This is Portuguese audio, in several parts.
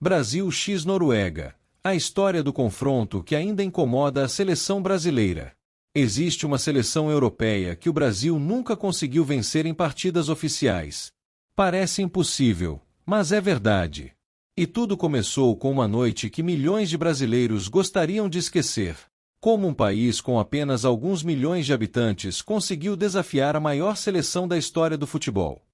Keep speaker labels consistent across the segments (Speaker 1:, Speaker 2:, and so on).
Speaker 1: Brasil x Noruega. A história do confronto que ainda incomoda a seleção brasileira. Existe uma seleção europeia que o Brasil nunca conseguiu vencer em partidas oficiais. Parece impossível, mas é verdade. E tudo começou com uma noite que milhões de brasileiros gostariam de esquecer. Como um país com apenas alguns milhões de habitantes conseguiu desafiar a maior seleção da história do futebol.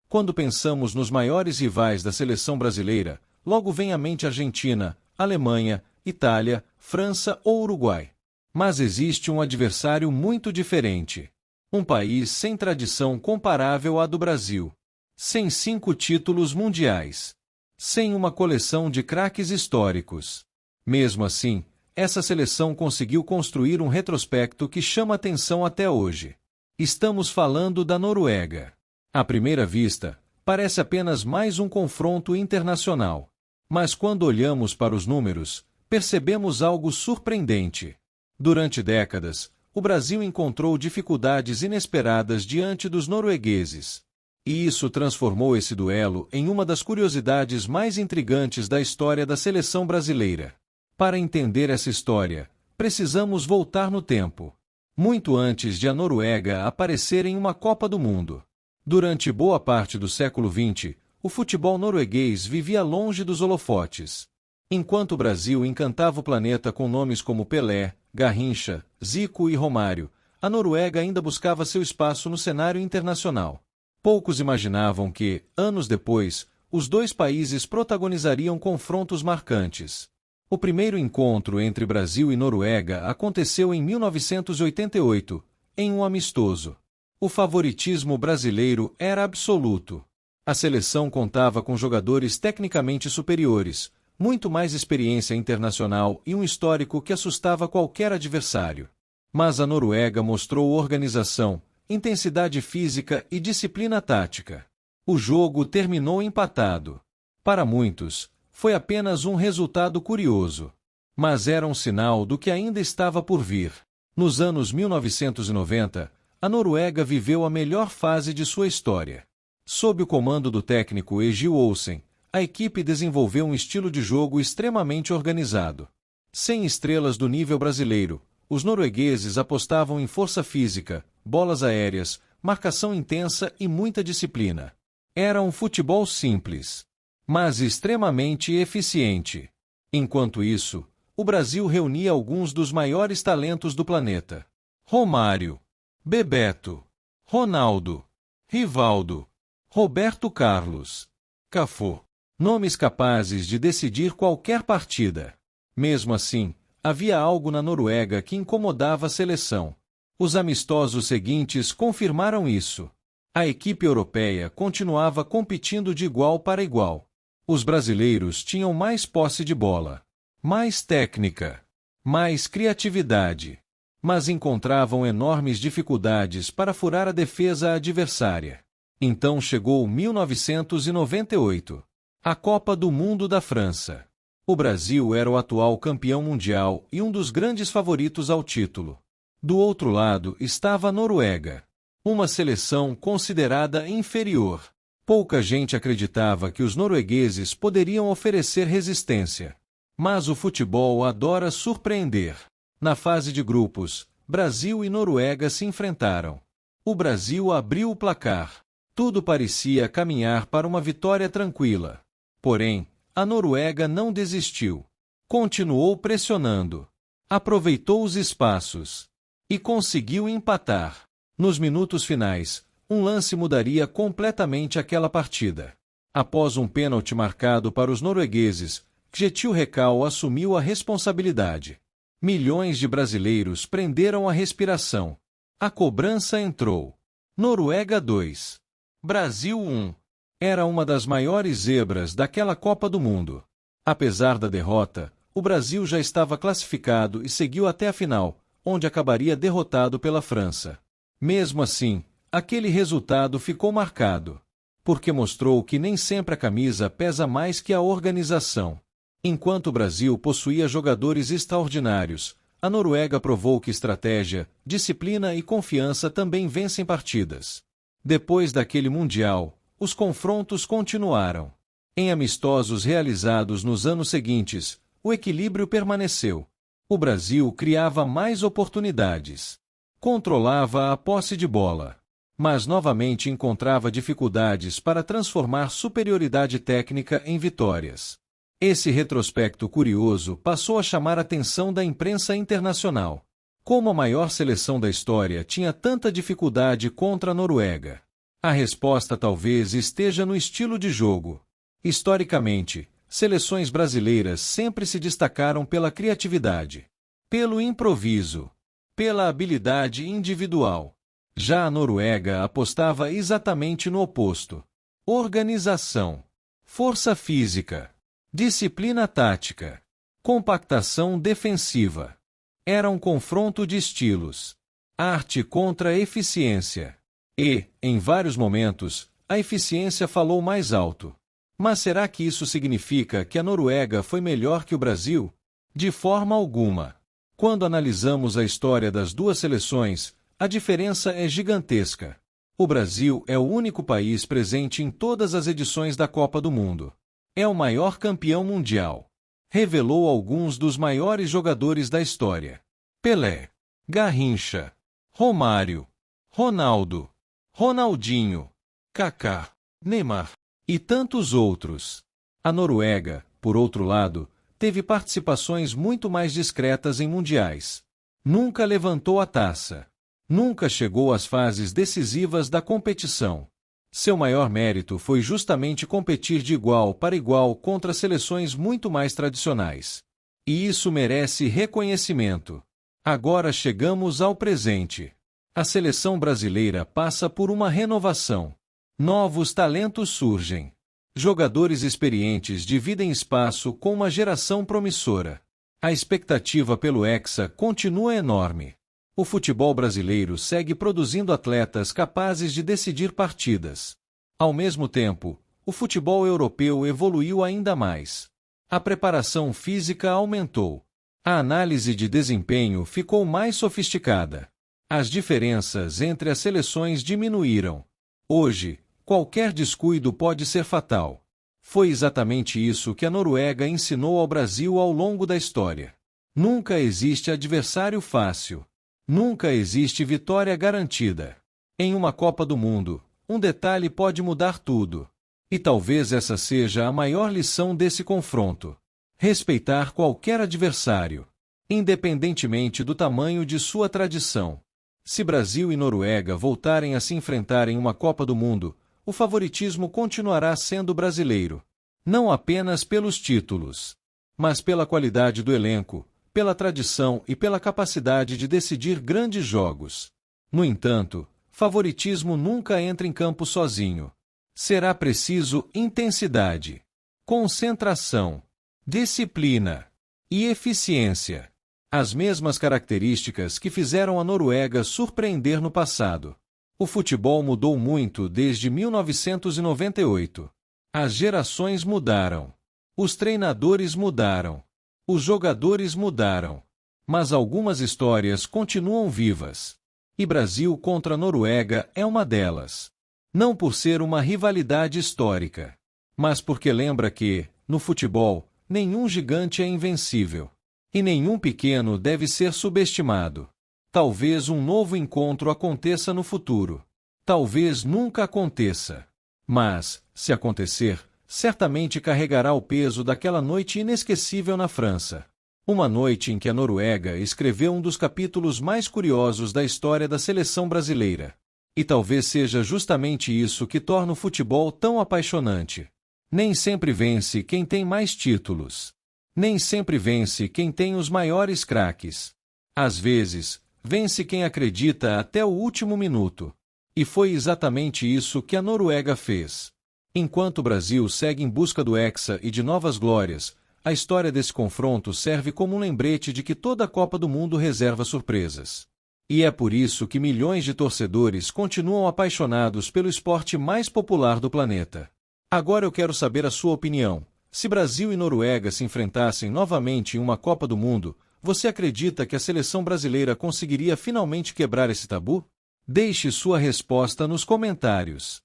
Speaker 1: Quando pensamos nos maiores rivais da seleção brasileira, logo vem à mente Argentina, Alemanha, Itália, França ou Uruguai. Mas existe um adversário muito diferente. Um país sem tradição comparável à do Brasil. Sem 5 títulos mundiais. Sem uma coleção de craques históricos. Mesmo assim, essa seleção conseguiu construir um retrospecto que chama atenção até hoje. Estamos falando da Noruega. À primeira vista, parece apenas mais um confronto internacional. Mas quando olhamos para os números, percebemos algo surpreendente. Durante décadas, o Brasil encontrou dificuldades inesperadas diante dos noruegueses. E isso transformou esse duelo em uma das curiosidades mais intrigantes da história da seleção brasileira. Para entender essa história, precisamos voltar no tempo. Muito antes de a Noruega aparecer em uma Copa do Mundo. Durante boa parte do século XX, o futebol norueguês vivia longe dos holofotes. Enquanto o Brasil encantava o planeta com nomes como Pelé, Garrincha, Zico e Romário, a Noruega ainda buscava seu espaço no cenário internacional. Poucos imaginavam que, anos depois, os dois países protagonizariam confrontos marcantes. O primeiro encontro entre Brasil e Noruega aconteceu em 1988, em um amistoso. O favoritismo brasileiro era absoluto. A seleção contava com jogadores tecnicamente superiores, muito mais experiência internacional e um histórico que assustava qualquer adversário. Mas a Noruega mostrou organização, intensidade física e disciplina tática. O jogo terminou empatado. Para muitos, foi apenas um resultado curioso. Mas era um sinal do que ainda estava por vir. Nos anos 1990, a Noruega viveu a melhor fase de sua história. Sob o comando do técnico Egil Olsen, a equipe desenvolveu um estilo de jogo extremamente organizado. Sem estrelas do nível brasileiro, os noruegueses apostavam em força física, bolas aéreas, marcação intensa e muita disciplina. Era um futebol simples, mas extremamente eficiente. Enquanto isso, o Brasil reunia alguns dos maiores talentos do planeta. Romário, Bebeto, Ronaldo, Rivaldo, Roberto Carlos, Cafu. Nomes capazes de decidir qualquer partida. Mesmo assim, havia algo na Noruega que incomodava a seleção. Os amistosos seguintes confirmaram isso. A equipe europeia continuava competindo de igual para igual. Os brasileiros tinham mais posse de bola, mais técnica, mais criatividade, mas encontravam enormes dificuldades para furar a defesa adversária. Então chegou 1998. A Copa do Mundo da França. O Brasil era o atual campeão mundial e um dos grandes favoritos ao título. Do outro lado estava a Noruega, uma seleção considerada inferior. Pouca gente acreditava que os noruegueses poderiam oferecer resistência. Mas o futebol adora surpreender. Na fase de grupos, Brasil e Noruega se enfrentaram. O Brasil abriu o placar. Tudo parecia caminhar para uma vitória tranquila. Porém, a Noruega não desistiu. Continuou pressionando. Aproveitou os espaços. E conseguiu empatar. Nos minutos finais, um lance mudaria completamente aquela partida. Após um pênalti marcado para os noruegueses, Kjetil Rekdal assumiu a responsabilidade. Milhões de brasileiros prenderam a respiração. A cobrança entrou. Noruega 2. Brasil 1. Era uma das maiores zebras daquela Copa do Mundo. Apesar da derrota, o Brasil já estava classificado e seguiu até a final, onde acabaria derrotado pela França. Mesmo assim, aquele resultado ficou marcado, porque mostrou que nem sempre a camisa pesa mais que a organização. Enquanto o Brasil possuía jogadores extraordinários, a Noruega provou que estratégia, disciplina e confiança também vencem partidas. Depois daquele Mundial, os confrontos continuaram. Em amistosos realizados nos anos seguintes, o equilíbrio permaneceu. O Brasil criava mais oportunidades. Controlava a posse de bola. Mas novamente encontrava dificuldades para transformar superioridade técnica em vitórias. Esse retrospecto curioso passou a chamar a atenção da imprensa internacional. Como a maior seleção da história tinha tanta dificuldade contra a Noruega? A resposta talvez esteja no estilo de jogo. Historicamente, seleções brasileiras sempre se destacaram pela criatividade, pelo improviso, pela habilidade individual. Já a Noruega apostava exatamente no oposto: organização, força física, disciplina tática, compactação defensiva. Era um confronto de estilos, arte contra eficiência. E, em vários momentos, a eficiência falou mais alto. Mas será que isso significa que a Noruega foi melhor que o Brasil? De forma alguma. Quando analisamos a história das duas seleções, a diferença é gigantesca. O Brasil é o único país presente em todas as edições da Copa do Mundo. É o maior campeão mundial. Revelou alguns dos maiores jogadores da história: Pelé, Garrincha, Romário, Ronaldo, Ronaldinho, Kaká, Neymar e tantos outros. A Noruega, por outro lado, teve participações muito mais discretas em mundiais. Nunca levantou a taça. Nunca chegou às fases decisivas da competição. Seu maior mérito foi justamente competir de igual para igual contra seleções muito mais tradicionais. E isso merece reconhecimento. Agora chegamos ao presente. A seleção brasileira passa por uma renovação. Novos talentos surgem. Jogadores experientes dividem espaço com uma geração promissora. A expectativa pelo Hexa continua enorme. O futebol brasileiro segue produzindo atletas capazes de decidir partidas. Ao mesmo tempo, o futebol europeu evoluiu ainda mais. A preparação física aumentou. A análise de desempenho ficou mais sofisticada. As diferenças entre as seleções diminuíram. Hoje, qualquer descuido pode ser fatal. Foi exatamente isso que a Noruega ensinou ao Brasil ao longo da história. Nunca existe adversário fácil. Nunca existe vitória garantida. Em uma Copa do Mundo, um detalhe pode mudar tudo. E talvez essa seja a maior lição desse confronto: respeitar qualquer adversário, independentemente do tamanho de sua tradição. Se Brasil e Noruega voltarem a se enfrentar em uma Copa do Mundo, o favoritismo continuará sendo brasileiro. Não apenas pelos títulos, mas pela qualidade do elenco, pela tradição e pela capacidade de decidir grandes jogos. No entanto, favoritismo nunca entra em campo sozinho. Será preciso intensidade, concentração, disciplina e eficiência. As mesmas características que fizeram a Noruega surpreender no passado. O futebol mudou muito desde 1998. As gerações mudaram. Os treinadores mudaram. Os jogadores mudaram. Mas algumas histórias continuam vivas. E Brasil contra a Noruega é uma delas. Não por ser uma rivalidade histórica, mas porque lembra que, no futebol, nenhum gigante é invencível. E nenhum pequeno deve ser subestimado. Talvez um novo encontro aconteça no futuro. Talvez nunca aconteça. Mas, se acontecer, certamente carregará o peso daquela noite inesquecível na França. Uma noite em que a Noruega escreveu um dos capítulos mais curiosos da história da seleção brasileira. E talvez seja justamente isso que torna o futebol tão apaixonante. Nem sempre vence quem tem mais títulos. Nem sempre vence quem tem os maiores craques. Às vezes, vence quem acredita até o último minuto. E foi exatamente isso que a Noruega fez. Enquanto o Brasil segue em busca do Hexa e de novas glórias, a história desse confronto serve como um lembrete de que toda Copa do Mundo reserva surpresas. E é por isso que milhões de torcedores continuam apaixonados pelo esporte mais popular do planeta. Agora eu quero saber a sua opinião. Se Brasil e Noruega se enfrentassem novamente em uma Copa do Mundo, você acredita que a seleção brasileira conseguiria finalmente quebrar esse tabu? Deixe sua resposta nos comentários.